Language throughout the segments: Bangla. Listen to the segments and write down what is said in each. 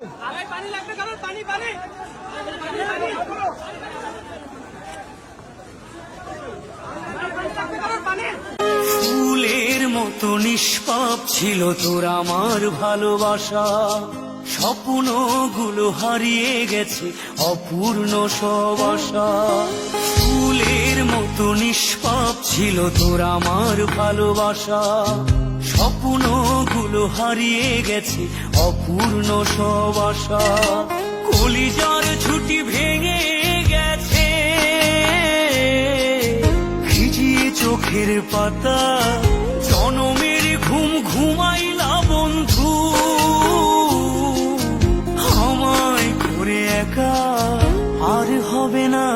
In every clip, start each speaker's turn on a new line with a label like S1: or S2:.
S1: পানি লাগবে কারণ পানি পানি
S2: ফুলের মতো নিষ্পাপ ছিল তোর আমার ভালোবাসা, স্বপ্নগুলো হারিয়ে গেছে অপূর্ণ সব আশা। ফুলের মতো নিষ্পাপ ছিল তোর আমার ভালোবাসা, স্বপ্নগুলো হারিয়ে গেছে অপূর্ণ সব আশা। কলিজার ছুটি ভেঙে গেছে ভিজিয়ে চোখের পাতা, জনমের ঘুম ঘুমাইলা বন্ধু আমায় করে একা। আর হবে না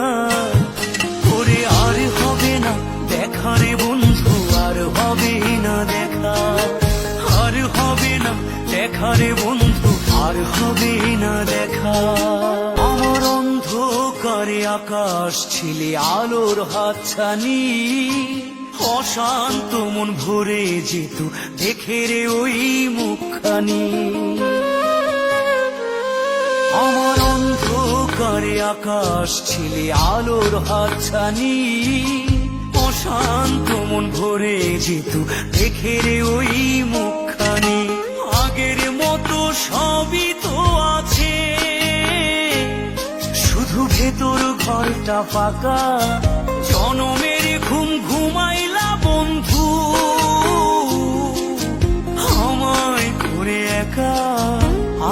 S2: করে, আর হবে না দেখা রে বন্ধু, আর হবে না দেখা, আর হবে না দেখা রে বন্ধু, আর হবে না দেখা। আমার অন্ধকারে আকাশ ছিলে আলোর হাতছানি, অশান্ত মন ভরে যেত দেখে রে ওই মুখখানি। আমার অন্ধকারে আকাশ ছিলে আলোর হাতছানি, অশান্ত মন ভরে যেত দেখে রে ওই মুখখানি। আগের মতো সবই তো আছে, শুধু ভেতর ঘরটা ফাঁকা, জনমের ঘুম ঘুমাইলা বন্ধু আমায় করে একা।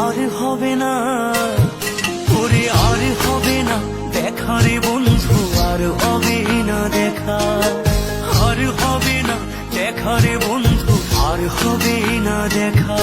S2: আর হবে না করে, আর হবে না দেখা রে বন্ধু, আর হবে না দেখা, আর হবে না দেখা রে বন্ধু, আর হবে না দেখা।